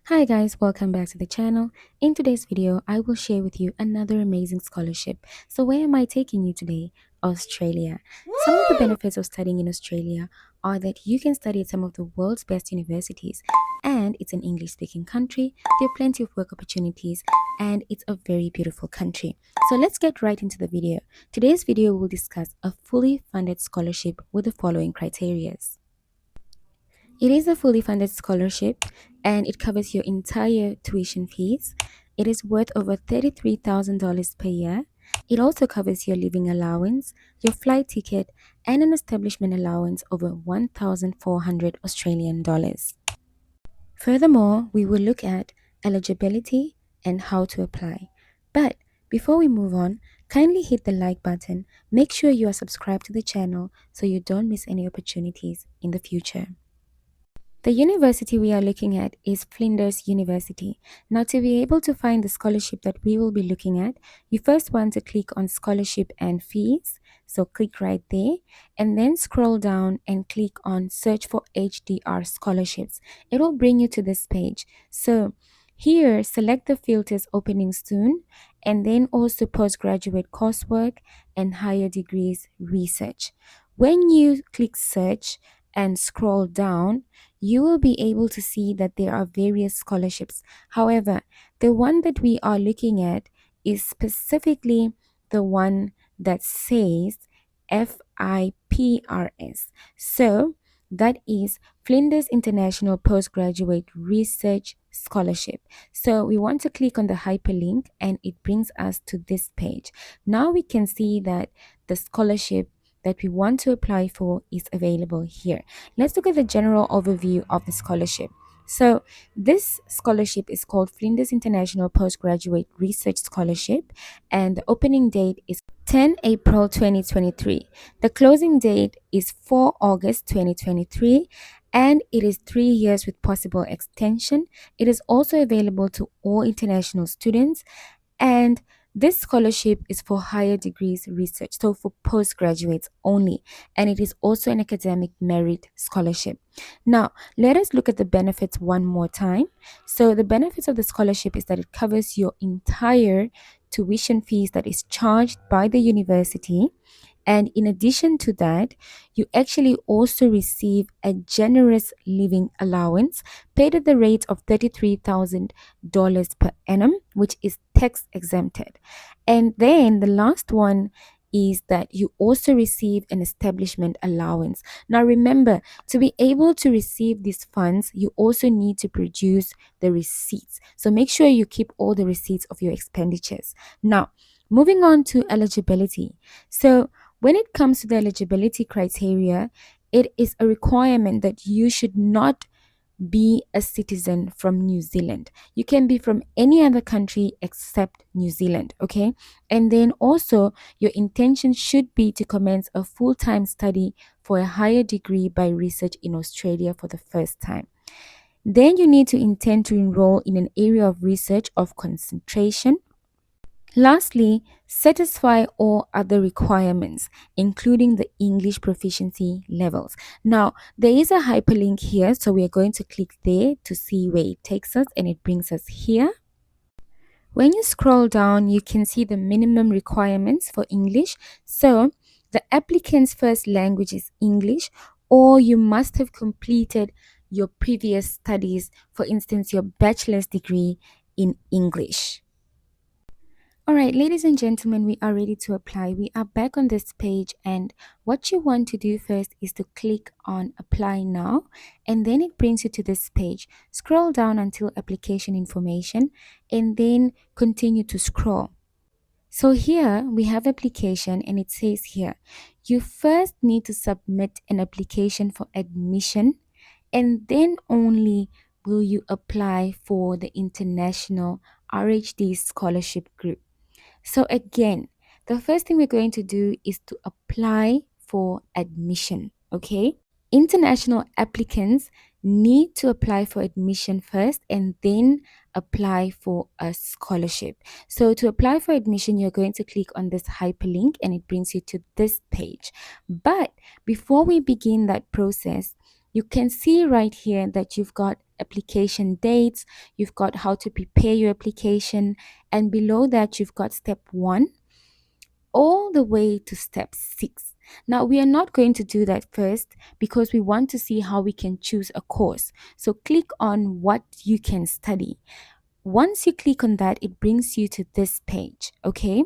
Hi guys, welcome back to the channel. In today's video, I will share with you another amazing scholarship. So where am I taking you today? Australia. Some of the benefits of studying in Australia are that you can study at some of the world's best universities, and it's an English speaking country. There are plenty of work opportunities, and it's a very beautiful country. So let's get right into the video. Today's video will discuss a fully funded scholarship with the following criterias. It is a fully funded scholarship and it covers your entire tuition fees. It is worth over $33,000 per year. It also covers your living allowance, your flight ticket, and an establishment allowance over 1,400 Australian dollars. Furthermore, we will look at eligibility and how to apply. But before we move on, kindly hit the like button. Make sure you are subscribed to the channel so you don't miss any opportunities in the future. The university we are looking at is Flinders University. Now, to be able to find the scholarship that we will be looking at, you first want to click on scholarship and fees. So click right there and then scroll down and click on search for HDR scholarships. It will bring you to this page. So here, select the filters opening soon and then also postgraduate coursework and higher degrees research. When you click search and scroll down, you will be able to see that there are various scholarships. However, the one that we are looking at is specifically the one that says FIPRS. So that is Flinders International Postgraduate Research Scholarship. So we want to click on the hyperlink and it brings us to this page. Now we can see that the scholarship that we want to apply for is available here. Let's look at the general overview of the scholarship. So this scholarship is called Flinders International Postgraduate Research Scholarship, and the opening date is 10 April 2023. The closing date is 4 August 2023, and it is 3 years with possible extension. It is also available to all international students, and this scholarship is for higher degrees research, so for postgraduates only, and it is also an academic merit scholarship. Now, let us look at the benefits one more time. So, the benefits of the scholarship is that it covers your entire tuition fees that is charged by the university. And in addition to that, you actually also receive a generous living allowance paid at the rate of $33,000 per annum, which is tax exempted. And then the last one is that you also receive an establishment allowance. Now, remember, to be able to receive these funds, you also need to produce the receipts. So make sure you keep all the receipts of your expenditures. Now, moving on to eligibility. So, when it comes to the eligibility criteria, it is a requirement that you should not be a citizen from New Zealand. You can be from any other country except New Zealand, okay? And then also, your intention should be to commence a full time study for a higher degree by research in Australia for the first time. Then you need to intend to enroll in an area of research of concentration. Lastly, satisfy all other requirements, including the English proficiency levels. Now, there is a hyperlink here, so we are going to click there to see where it takes us, and it brings us here. When you scroll down, you can see the minimum requirements for English. So, the applicant's first language is English, or you must have completed your previous studies, for instance, your bachelor's degree in English. All right, ladies and gentlemen, we are ready to apply. We are back on this page, and what you want to do first is to click on apply now, and then it brings you to this page. Scroll down until application information and then continue to scroll. So here we have application, and it says here you first need to submit an application for admission, and then only will you apply for the international RHD scholarship group. So again, the first thing we're going to do is to apply for admission, okay? International applicants need to apply for admission first and then apply for a scholarship. So to apply for admission, you're going to click on this hyperlink and it brings you to this page. But before we begin that process, you can see right here that you've got application dates, you've got how to prepare your application, and below that you've got step 1 all the way to step 6. Now, we are not going to do that first because we want to see how we can choose a course. So click on what you can study. Once you click on that, it brings you to this page, okay?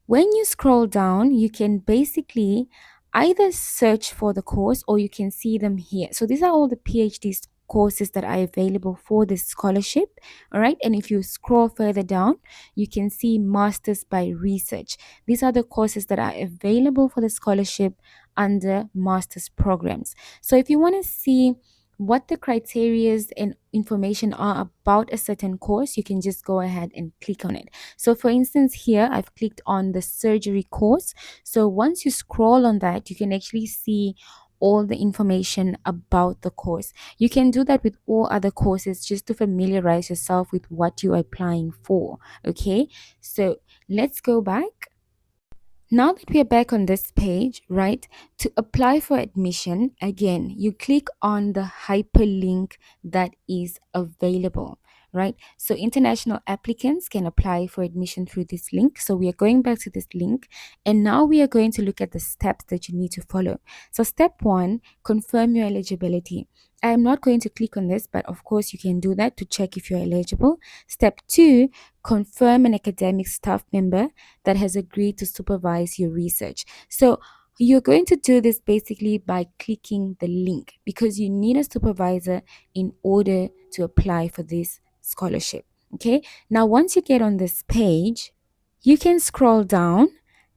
When you scroll down, you can basically either search for the course or you can see them here. So these are all the PhD courses that are available for this scholarship. All right. And if you scroll further down, you can see Masters by Research. These are the courses that are available for the scholarship under master's programs. So if you want to see what the criterias and information are about a certain course, you can just go ahead and click on it. So for instance, here I've clicked on the surgery course. So once you scroll on that, you can actually see all the information about the course. You can do that with all other courses just to familiarize yourself with what you're applying for. Okay, so let's go back. Now that we are back on this page, right, to apply for admission, again, you click on the hyperlink that is available, right? So international applicants can apply for admission through this link. So we are going back to this link, and now we are going to look at the steps that you need to follow. So step 1, confirm your eligibility. I am not going to click on this, but of course you can do that to check if you're eligible. Step 2, confirm an academic staff member that has agreed to supervise your research. So you're going to do this basically by clicking the link because you need a supervisor in order to apply for this scholarship. Okay, now once you get on this page, you can scroll down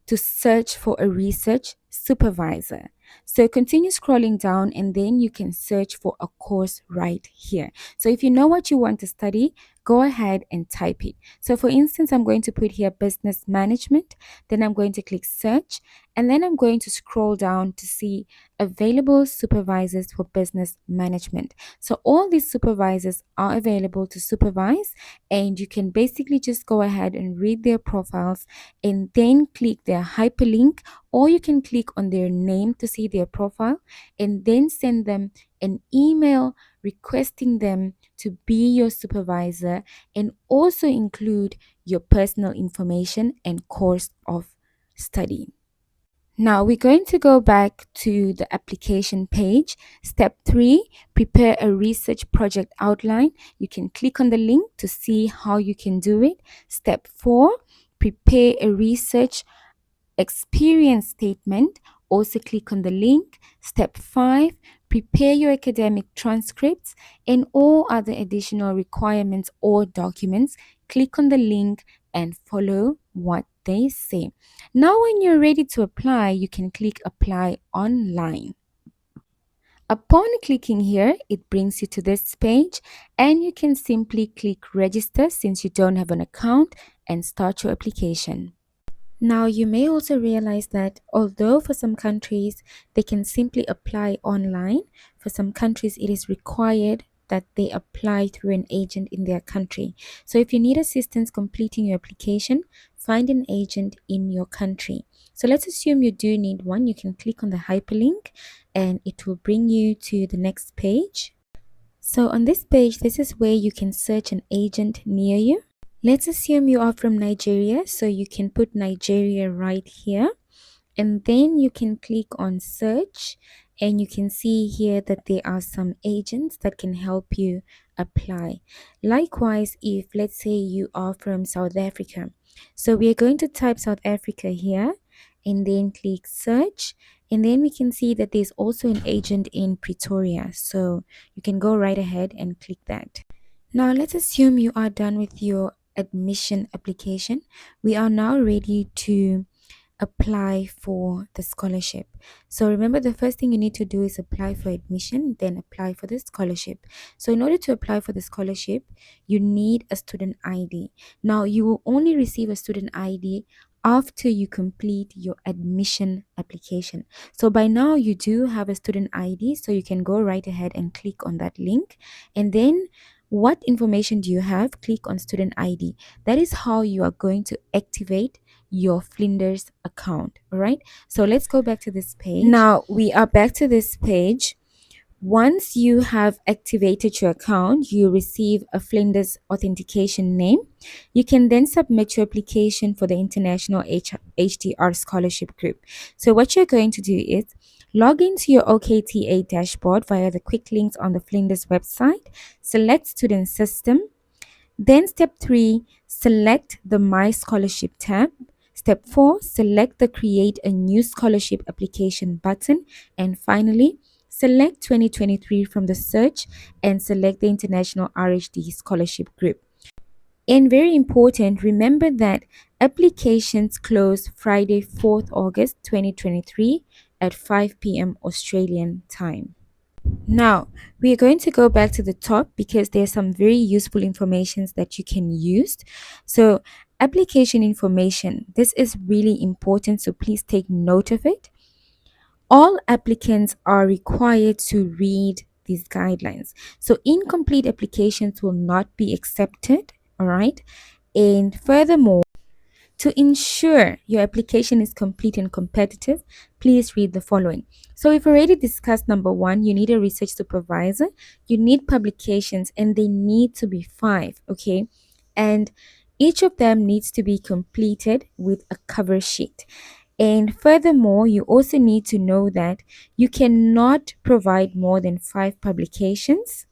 to search for a research supervisor. So continue scrolling down and then you can search for a course right here. So if you know what you want to study, go ahead and type it. So for instance, I'm going to put here business management, then I'm going to click search, and then I'm going to scroll down to see available supervisors for business management. So all these supervisors are available to supervise, and you can basically just go ahead and read their profiles and then click their hyperlink, or you can click on their name to see their profile and then send them an email requesting them to be your supervisor and also include your personal information and course of study. Now we're going to go back to the application page. Step 3, prepare a research project outline. You can click on the link to see how you can do it. Step 4, prepare a research experience statement. Also click on the link. Step 5, prepare your academic transcripts and all other additional requirements or documents. Click on the link and follow what they say. Now when you're ready to apply, you can click apply online. Upon clicking here, it brings you to this page and you can simply click register since you don't have an account and start your application. Now, you may also realize that although for some countries they can simply apply online, for some countries it is required that they apply through an agent in their country. So if you need assistance completing your application, find an agent in your country. So let's assume you do need one. You can click on the hyperlink and it will bring you to the next page. So on this page, this is where you can search an agent near you. Let's assume you are from Nigeria, so you can put Nigeria right here, and then you can click on search and you can see here that there are some agents that can help you apply. Likewise, if let's say you are from South Africa, so we are going to type South Africa here and then click search, and then we can see that there's also an agent in Pretoria, so you can go right ahead and click that. Now let's assume you are done with your admission application. We are now ready to apply for the scholarship. So remember, the first thing you need to do is apply for admission, then apply for the scholarship. So in order to apply for the scholarship, you need a student ID. Now you will only receive a student ID after you complete your admission application. So by now you do have a student ID, so you can go right ahead and click on that link, and then what information do you have? Click on student ID. That is how you are going to activate your Flinders account. All right, so let's go back to this page. Now we are back to this page. Once you have activated your account, you receive a Flinders authentication name. You can then submit your application for the International HDR Scholarship Group. So, what you're going to do is log into your OKTA dashboard via the quick links on the Flinders website, select Student System. Then step 3, select the My Scholarship tab. Step 4, select the Create a New Scholarship Application button. And finally, select 2023 from the search and select the International RHD Scholarship Group. And very important, remember that applications close Friday, 4th August 2023 at 5 p.m. Australian time. Now, we are going to go back to the top because there's some very useful informations that you can use. So, application information, this is really important, so please take note of it. All applicants are required to read these guidelines. So, incomplete applications will not be accepted, all right? And furthermore, to ensure your application is complete and competitive, please read the following. So we've already discussed number 1, you need a research supervisor, you need publications, and they need to be 5, okay? And each of them needs to be completed with a cover sheet. And furthermore, you also need to know that you cannot provide more than 5 publications,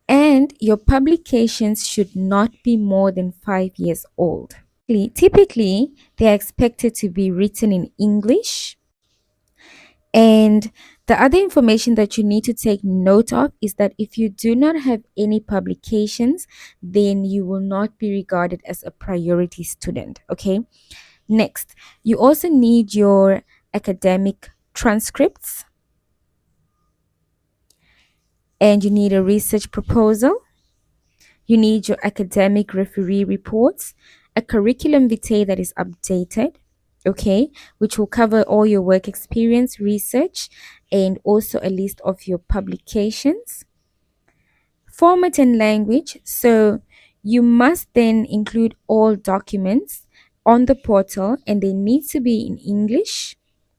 and your publications should not be more than 5 years old. Typically, they are expected to be written in English. And the other information that you need to take note of is that if you do not have any publications, then you will not be regarded as a priority student. Okay. Next, you also need your academic transcripts, and you need a research proposal. You need your academic referee reports, a curriculum vitae that is updated, okay, which will cover all your work experience, research, and also a list of your publications. Format and language. So you must then include all documents on the portal, and they need to be in English,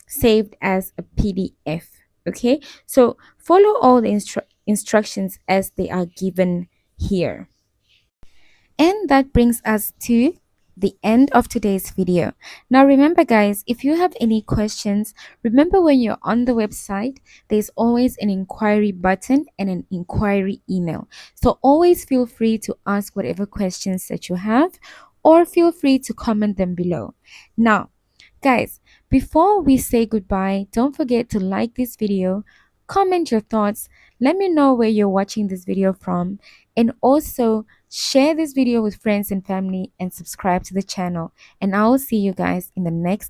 saved as a PDF. Okay, so follow all the instructions as they are given here. And that brings us to the end of today's video. Now remember guys, if you have any questions, remember when you're on the website, there's always an inquiry button and an inquiry email. So always feel free to ask whatever questions that you have, or feel free to comment them below. Now, guys, before we say goodbye, don't forget to like this video, comment your thoughts, let me know where you're watching this video from, and also share this video with friends and family and subscribe to the channel. And I will see you guys in the next